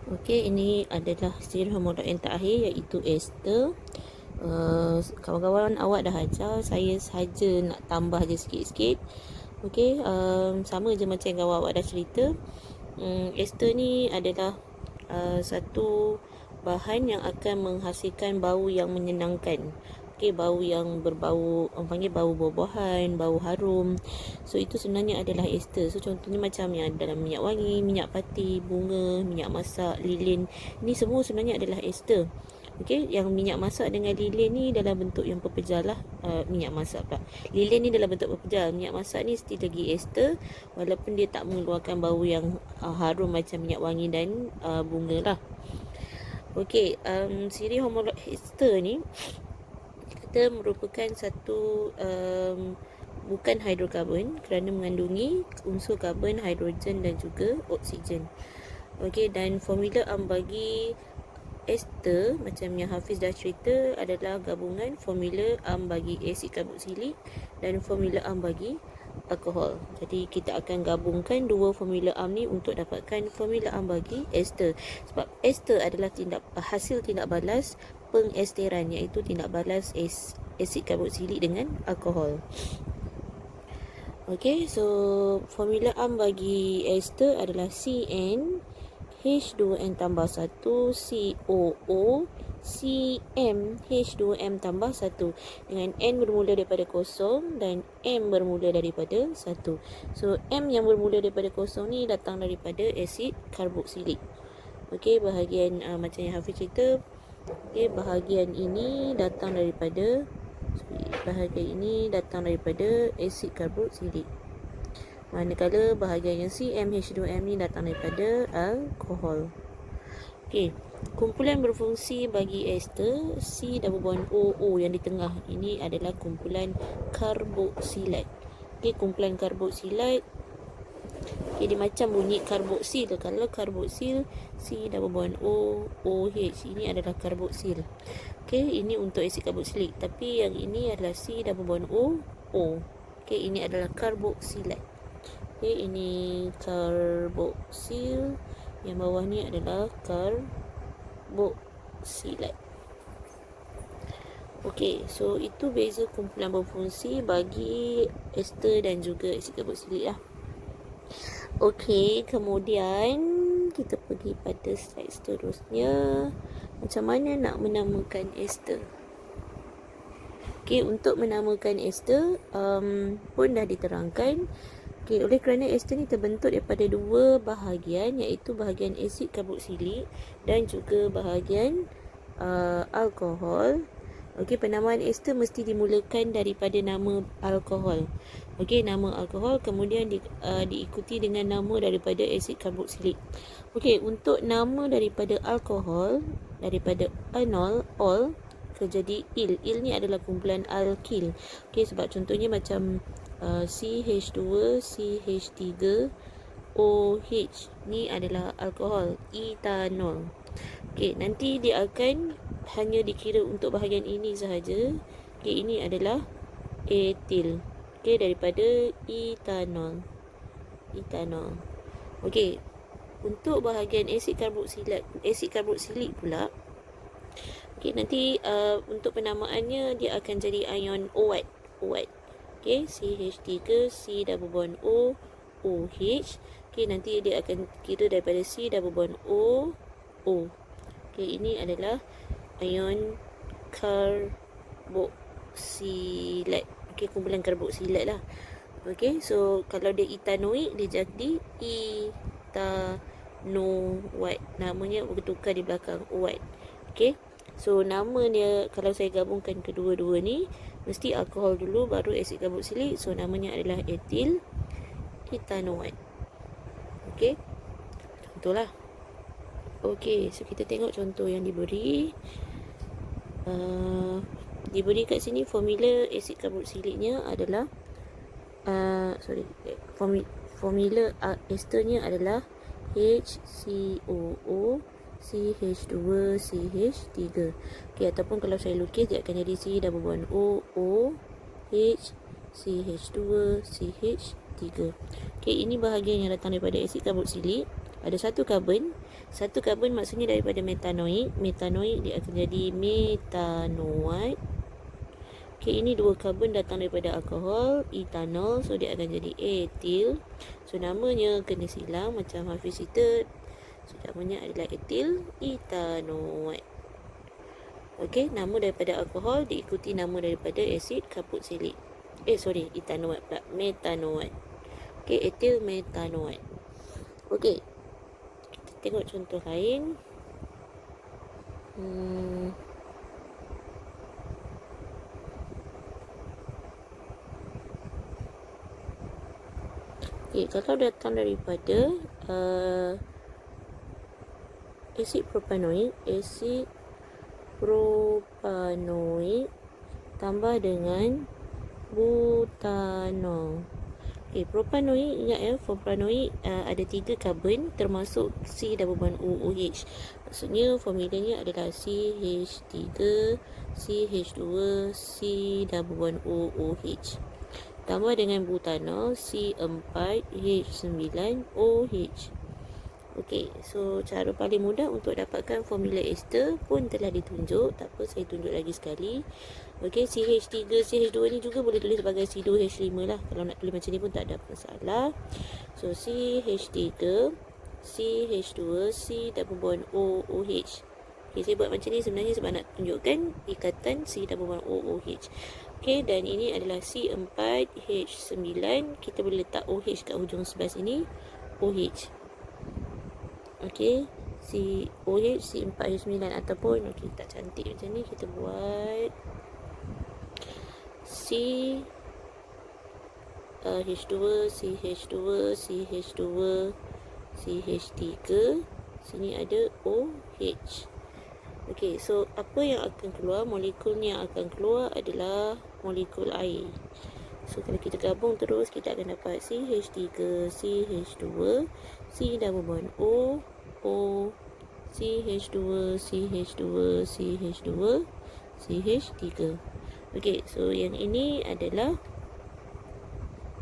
Okey, ini adalah siri homolog yang terakhir iaitu ester. Kawan-kawan awak dah ajar, saya sahaja nak tambah je sikit-sikit. Okey, sama je macam yang awak dah cerita. Ester ni adalah satu bahan yang akan menghasilkan bau yang menyenangkan. Okey, bau yang berbau, orang panggil bau buah-buahan, bau harum. So itu sebenarnya adalah ester. So contohnya macam yang dalam minyak wangi, minyak pati, bunga, minyak masak, lilin. Ini semua sebenarnya adalah ester. Okey, yang minyak masak dengan lilin ni dalam bentuk yang pepejal lah. Minyak masak pula. Lilin ni dalam bentuk pepejal. Minyak masak ni still lagi ester walaupun dia tak mengeluarkan bau yang harum macam minyak wangi dan bunga lah. Okey, siri homolog ester ni kita merupakan satu bukan hidrokarbon kerana mengandungi unsur karbon, hidrogen dan juga oksigen. Okey, dan formula bagi ester macam yang Hafiz dah cerita adalah gabungan formula bagi asid karboksilik dan formula bagi alkohol. Jadi kita akan gabungkan dua formula ni untuk dapatkan formula bagi ester. Sebab ester adalah hasil tindak balas pengesteran, iaitu tindak balas asid karboksilik dengan alkohol. Okey, so formula bagi ester adalah CN H2N tambah 1 COO CmH2m tambah 1 dengan N bermula daripada 0 dan M bermula daripada 1. So M yang bermula daripada 0 ni datang daripada asid karboksilik. Okey, bahagian macam yang Hafiz cerita, okey, bahagian ini datang daripada asid karboksilik. Manakala bahagian yang CmH2m ni datang daripada alkohol. Okey, kumpulan berfungsi bagi ester C double bond OO yang di tengah ini adalah kumpulan karboksilat. Okey, kumpulan karboksilat, dia macam bunyi karboksil. Kalau karboksil C double bond O OH, ini adalah karboksil. Okey, ini untuk asid karboksilik, tapi yang ini adalah C double bond O O. Okey, ini adalah karboksilat. Okey, ini karboksil, yang bawah ni adalah karboksilat. Okey, so itu beza kumpulan berfungsi bagi ester dan juga asid karboksilik lah. Okey, kemudian kita pergi pada slide seterusnya. Macam mana nak menamakan ester? Okey, untuk menamakan ester pun dah diterangkan. Okey, oleh kerana ester ni terbentuk daripada dua bahagian, iaitu bahagian asid karboksilik dan juga bahagian alkohol. Okey, penamaan ester mesti dimulakan daripada nama alkohol. Okey, nama alkohol kemudian diikuti dengan nama daripada asid karboksilik. Okey, untuk nama daripada alkohol, daripada anol, ol, jadi il. Il ni adalah kumpulan alkil. Okey, sebab contohnya macam CH2, CH3, OH ni adalah alkohol, etanol. Okey, nanti dia akan hanya dikira untuk bahagian ini sahaja. Okey, ini adalah etil. Okey, daripada etanol. Okey, untuk bahagian asid karboksilik pula, okey, nanti untuk penamaannya dia akan jadi ion OH. Okey, CH3 C double bond O OH. Okey, nanti dia akan kira daripada C double bond O O. Okey, ini adalah ion karboksilat. Okey, kumpulan karboksilat lah. Okey, so kalau dia etanoik, dia jadi etanoat. Namanya bertukar di belakang OAT. Okey, so nama dia kalau saya gabungkan kedua-dua ni, mesti alkohol dulu baru asid karboksilik. So namanya adalah etil etanoat. Okey, contohlah. Okey, so kita tengok contoh yang diberi. Diberi kat sini formula asid karboksiliknya adalah formula esternya adalah HCOO CH2 CH3. Okey, ataupun kalau saya lukis dia akan jadi C double bond O O H CH2 CH3. Okey, ini bahagian yang datang daripada asid karboksilik. Ada satu karbon. Satu karbon maksudnya daripada metanoik. Metanoik dia akan jadi metanoid. Okay, ini dua karbon datang daripada alkohol, etanol. So, dia akan jadi etil. So, namanya kena silang macam Hafiz cerita. So, namanya adalah etil etanoid. Okay, nama daripada alkohol diikuti nama daripada asid karboksilik. Etanoid pula. Metanoid. Okay, etil metanoid. Okay, kita tengok contoh lain. Okay, kalau datang daripada asid propanoik, tambah dengan butanol. Okay, propanoik, ingat ya, propanoik ada 3 karbon termasuk C double bond OOH. Maksudnya formulanya adalah CH3, CH2, C double bond OOH. Tambah dengan butanol C4H9OH. Okey, so cara paling mudah untuk dapatkan formula ester pun telah ditunjuk. Tak apa, saya tunjuk lagi sekali. Okey, CH3, CH2 ni juga boleh tulis sebagai C2H5 lah. Kalau nak tulis macam ni pun tak ada masalah. So, CH3, CH2, C double bond OOH. Okey, saya buat macam ni sebenarnya sebab nak tunjukkan ikatan C double bond OOH. Okey, dan ini adalah C4H9. Kita boleh letak OH kat hujung sebelah sini. OH. Okey, OH C4H9 ataupun okey, tak cantik macam ni, kita buat H2, CH2, CH2, CH3. Sini ada OH. Okey, so apa yang akan keluar? Molekul yang akan keluar adalah molekul air. So, kalau kita gabung terus, kita akan dapat CH3, CH2, C double bond O, CH2, CH2, CH2, CH3. Okey, so yang ini adalah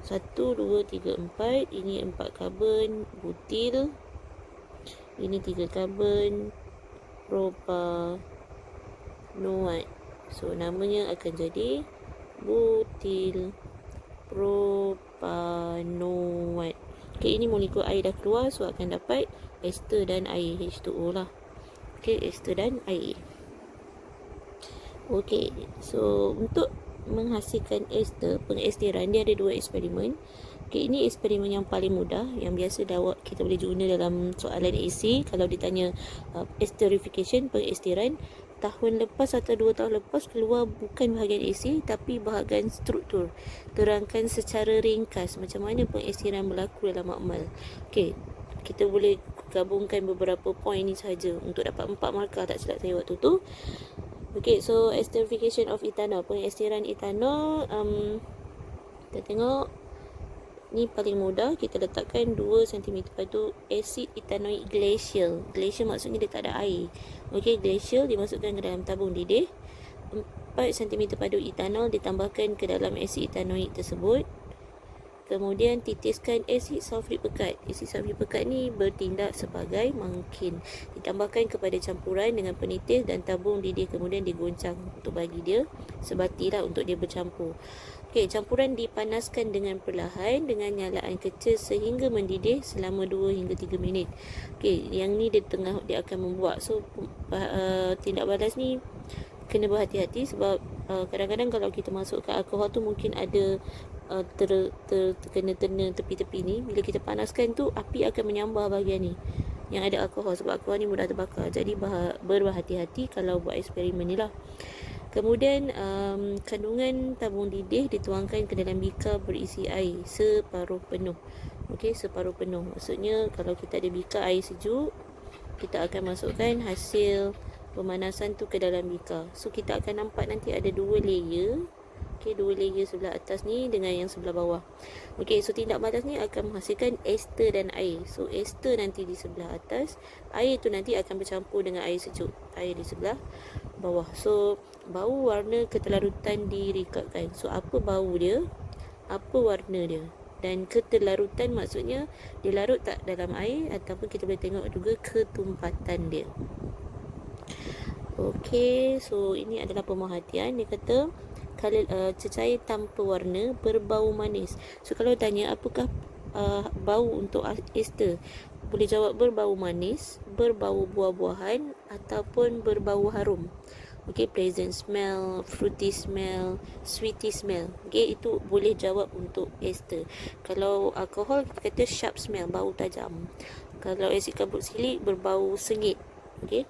1, 2, 3, 4. Ini 4 karbon butil. Ini 3 karbon propanoid. So, namanya akan jadi butil propanoid. Okay, ini molekul air dah keluar, so akan dapat ester dan air, H2O lah. Okay, ester dan air. Okay, so untuk menghasilkan ester, pengesteran, dia ada 2 eksperimen. Okay, ini eksperimen yang paling mudah, yang biasa kita boleh guna dalam soalan AC. Kalau ditanya esterification, pengesteran, tahun lepas atau 2 tahun lepas keluar bukan bahagian AC tapi bahagian struktur. Terangkan secara ringkas macam mana pengesteran berlaku dalam makmal. Okey, kita boleh gabungkan beberapa poin ni saja untuk dapat 4 markah, tak silap saya waktu tu. Okey, so esterification of ethanol, pengesteran etanol, kita tengok ni paling mudah. Kita letakkan 2 cm padu asid ethanoic glacial. Glacial maksudnya dia tak ada air. Okey, glacial dimasukkan ke dalam tabung didih. 4 cm padu etanol ditambahkan ke dalam asid ethanoic tersebut. Kemudian titiskan asid sulfurik pekat. Asid sulfurik pekat ni bertindak sebagai mangkin. Ditambahkan kepada campuran dengan penitis dan tabung didih, kemudian digoncang untuk bagi dia sebati lah untuk dia bercampur. Okey, campuran dipanaskan dengan perlahan dengan nyalaan kecil sehingga mendidih selama 2 hingga 3 minit. Okey, yang ni dia akan membuat. So, tindak balas ni kena berhati-hati sebab kadang-kadang kalau kita masukkan alkohol tu mungkin ada terkena tepi-tepi ni. Bila kita panaskan tu, api akan menyambar bahagian ni yang ada alkohol, sebab alkohol ni mudah terbakar. Jadi berhati-hati kalau buat eksperimen ni lah. Kemudian kandungan tabung didih dituangkan ke dalam bikar berisi air separuh penuh. Okey, separuh penuh. Maksudnya kalau kita ada bikar air sejuk, kita akan masukkan hasil pemanasan tu ke dalam bikar. So, kita akan nampak nanti ada 2 layer. Okey, 2 layer sebelah atas ni dengan yang sebelah bawah. Okey, so tindak balas ni akan menghasilkan ester dan air. So, ester nanti di sebelah atas, air tu nanti akan bercampur dengan air sejuk, air di sebelah bawah. So, bau, warna, ketelarutan direkodkan. So, apa bau dia? Apa warna dia? Dan keterlarutan maksudnya dia larut tak dalam air, ataupun kita boleh tengok juga ketumpatan dia. Okey, so ini adalah pemerhatian. Dia kata cecair tanpa warna berbau manis. So kalau tanya apakah bau untuk ester, boleh jawab berbau manis, berbau buah-buahan, ataupun berbau harum. Okay, pleasant smell, fruity smell, sweety smell. Okay, itu boleh jawab untuk ester. Kalau alkohol, kita kata sharp smell, bau tajam. Kalau asid karboksilik, berbau sengit. Okay.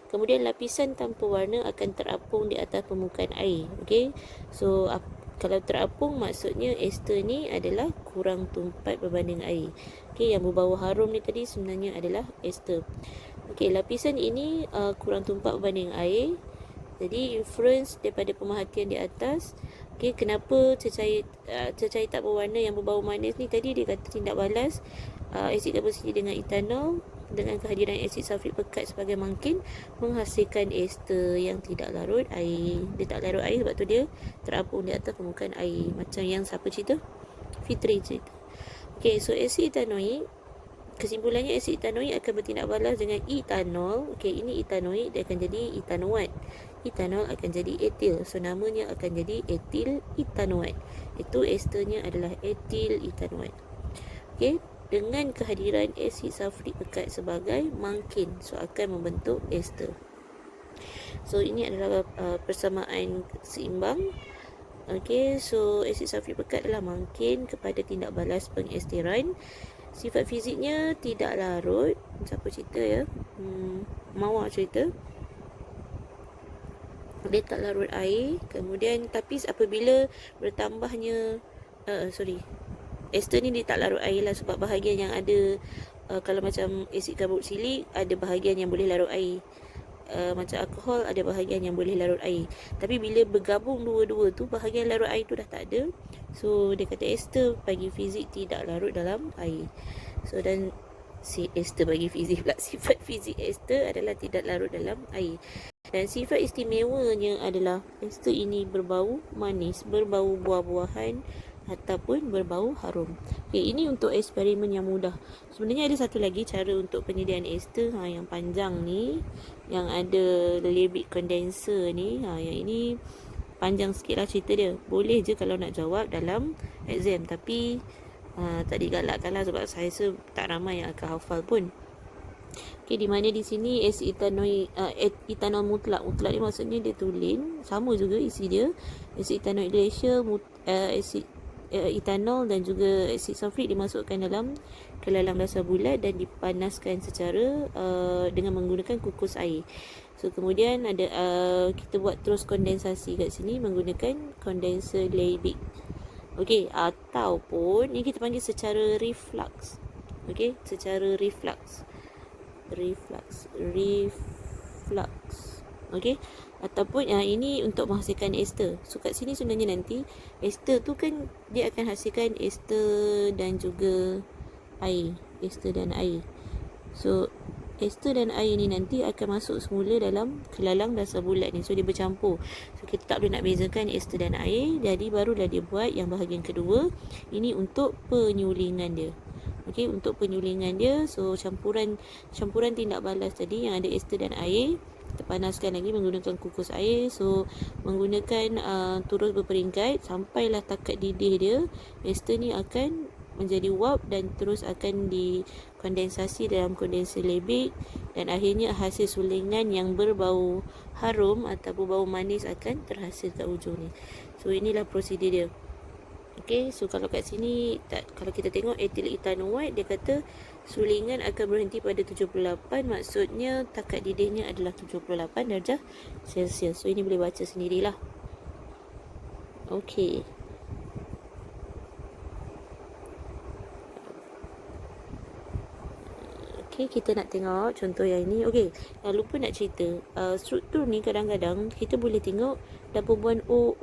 Kemudian lapisan tanpa warna akan terapung di atas permukaan air. Okay. So, kalau terapung, maksudnya ester ni adalah kurang tumpat berbanding air. Okay, yang berbau harum ni tadi sebenarnya adalah ester. Okay, lapisan ini kurang tumpat berbanding air. Jadi inference daripada pemerhatian di atas, okay, kenapa cecair tak berwarna yang berbau manis ni tadi dia kata tindak balas asid karboksilik dengan etanol dengan kehadiran asid sulfuric pekat sebagai mangkin menghasilkan ester yang tidak larut air. Dia tak larut air sebab tu dia terapung di atas permukaan air. Macam yang siapa cerita? Fitri cerita. Okay, so asid etanoik, kesimpulannya asid etanoik akan bertindak balas dengan etanol. Okay, ini etanoik, dia akan jadi etanoat. Etanol akan jadi etil. So namanya akan jadi etil etanoat. Itu esternya adalah etil etanoat. Okay, dengan kehadiran asid sulfuric pekat sebagai mangkin, so akan membentuk ester. So ini adalah persamaan seimbang. Okay, so asid sulfuric pekat adalah mangkin kepada tindak balas pengesteran. Sifat fiziknya tidak larut. Siapa cerita ya? Mawar cerita. Dia tak larut air. Kemudian tapi apabila bertambahnya ester ni dia tak larut air lah, sebab bahagian yang ada kalau macam asid karboksilik ada bahagian yang boleh larut air. Macam alkohol ada bahagian yang boleh larut air. Tapi bila bergabung dua-dua tu, bahagian larut air tu dah tak ada. So dia kata ester bagi fizik tidak larut dalam air. So dan ester bagi fizik pula, sifat fizik ester adalah tidak larut dalam air. Dan sifat istimewanya adalah ester ini berbau manis, berbau buah-buahan, ataupun berbau harum. Okay, ini untuk eksperimen yang mudah. Sebenarnya ada satu lagi cara untuk penyediaan ester, yang panjang ni, yang ada Lebit condenser ni. Yang ini panjang sikit lah cerita dia. Boleh je kalau nak jawab dalam exam, tapi tak digalakkan lah sebab saya rasa tak ramai yang akan hafal pun. Okay, di mana di sini asid etanol mutlak. Mutlak ni maksudnya dia tulen, sama juga isi dia. Asid etanoik glacier, asid etanol dan juga asid sulfurik dimasukkan dalam kelalang dasar bulat dan dipanaskan secara dengan menggunakan kukus air. So kemudian ada kita buat terus kondensasi kat sini menggunakan kondenser Lebit. Okey, ataupun ni kita panggil secara reflux. Okey, secara reflux. Okey, ataupun ini untuk menghasilkan ester. So kat sini sebenarnya nanti ester tu kan dia akan hasilkan ester dan juga air, ester dan air. So ester dan air ni nanti akan masuk semula dalam kelalang dasar bulat ni. So dia bercampur. So kita tak boleh nak bezakan ester dan air. Jadi barulah dia buat yang bahagian kedua. Ini untuk penyulingan dia. Okey, untuk penyulingan dia, so campuran tindak balas tadi yang ada ester dan air, kita panaskan lagi menggunakan kukus air. So menggunakan terus berperingkat sampailah takat didih dia. Ester ni akan menjadi wap dan terus akan dikondensasi dalam kondenser Lebit, dan akhirnya hasil sulingan yang berbau harum atau bau manis akan terhasil kat ujung ni. So inilah prosedur dia. Okay, so kalau kat sini kalau kita tengok etil etanoat, dia kata sulingan akan berhenti pada 78, maksudnya takat didihnya adalah 78 darjah Celsius. So ini boleh baca sendirilah. Okay. Okay, kita nak tengok contoh yang ini. Okay, lupa nak cerita. Struktur ni kadang-kadang kita boleh tengok double bond O.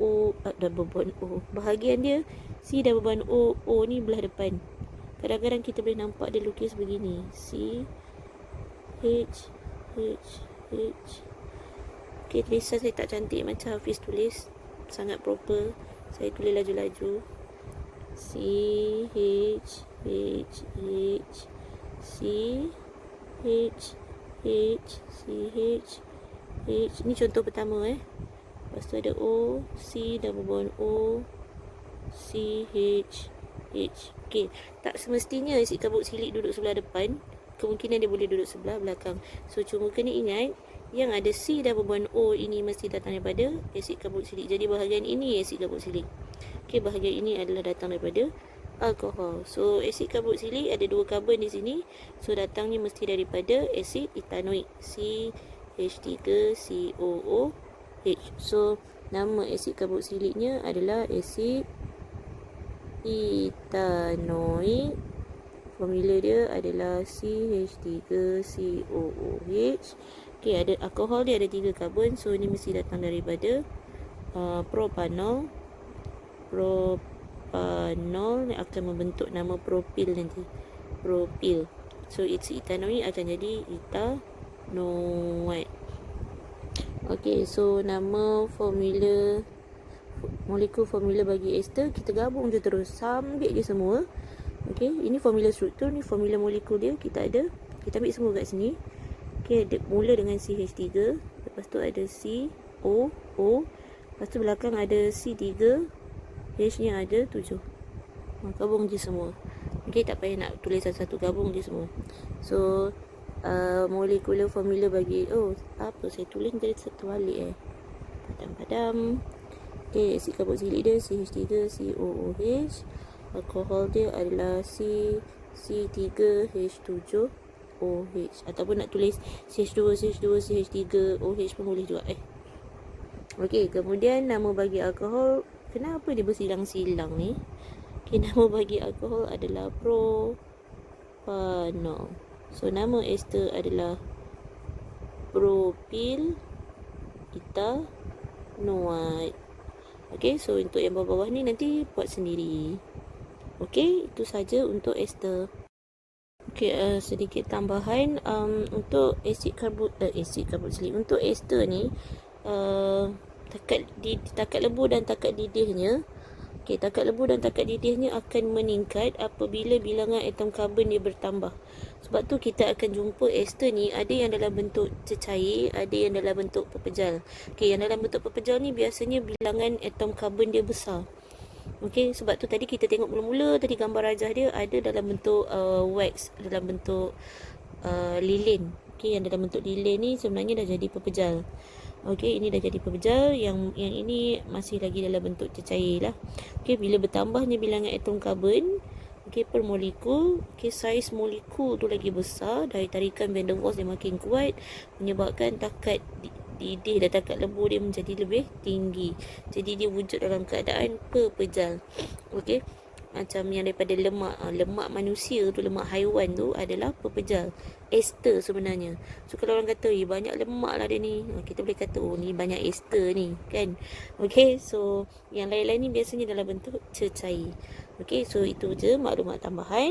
Bahagian dia C double bond O ni belah depan. Kadang-kadang kita boleh nampak dia lukis begini. C H. Okay, tulisan saya tak cantik macam Hafiz tulis. Sangat proper. Saya tulis laju-laju. C H H H C H H C H H. Ni contoh pertama Lepas tu ada O, C double bond O, C H H. Okey, tak semestinya asid karboksilik duduk sebelah depan. Kemungkinan dia boleh duduk sebelah belakang. So cuma kena ingat yang ada C double bond O ini mesti datang daripada asid karboksilik. Jadi bahagian ini asid karboksilik. Okey, bahagian ini adalah datang daripada alkohol. So asid karboksilik ada 2 karbon di sini. So datangnya mesti daripada asid etanoik, CH3COOH. So nama asid karboksiliknya adalah asid etanoik. Formula dia adalah CH3COOH. Okey, ada alkohol dia ada 3 karbon. So ini mesti datang daripada propanol. Propanol akan membentuk nama propil nanti. Propil. So it's etanoik akan jadi etanoate. Okey, so nama formula molekul formula bagi ester kita gabung je terus, sambil je semua. Okey, ini formula struktur, ni formula molekul dia kita ada. Kita ambil semua kat sini. Okey, mula dengan CH3, lepas tu ada COO, lepas tu belakang ada C3, H-nya ada 7. Gabung je semua. Okey, tak payah nak tulis satu-satu, gabung je semua. So molekular formula bagi apa saya tulis jadi satu balik padam. Okey, asid karboksilik dia CH3COOH. Alkohol dia adalah C3H7OH. Ataupun nak tulis CH2CH2CH3OH pun boleh juga Okey, kemudian nama bagi alkohol, kenapa dia bersilang-silang ni? Okey, nama bagi alkohol adalah propanol. So nama ester adalah propil etanoate. Okey, so untuk yang bawah-bawah ni nanti buat sendiri. Okey, itu saja untuk ester. Okey, sedikit tambahan untuk asid karboksilik. Untuk ester ni takat lebu dan takat didihnya. Okey, takat lebu dan takat didihnya akan meningkat apabila bilangan atom karbon dia bertambah. Sebab tu kita akan jumpa ester ni ada yang dalam bentuk cecair, ada yang dalam bentuk pepejal. Okey, yang dalam bentuk pepejal ni biasanya bilangan atom karbon dia besar. Okey, sebab tu tadi kita tengok mula-mula tadi gambar rajah dia ada dalam bentuk wax, dalam bentuk lilin. Okey, yang dalam bentuk lilin ni sebenarnya dah jadi pepejal. Okey, ini dah jadi pepejal, yang ini masih lagi dalam bentuk cecair lah. Okey, bila bertambahnya bilangan atom karbon per molekul, saiz molekul tu lagi besar, dari tarikan van der Waals dia makin kuat, menyebabkan takat didih dan takat lebu dia menjadi lebih tinggi. Jadi dia wujud dalam keadaan pepejal. Okey, macam yang daripada lemak manusia tu, lemak haiwan tu adalah pepejal, ester sebenarnya. So kalau orang kata banyak lemak lah dia ni, kita boleh kata ni banyak ester ni kan. Okey, so yang lain-lain ni biasanya dalam bentuk cecair. Okey, so itu je maklumat tambahan.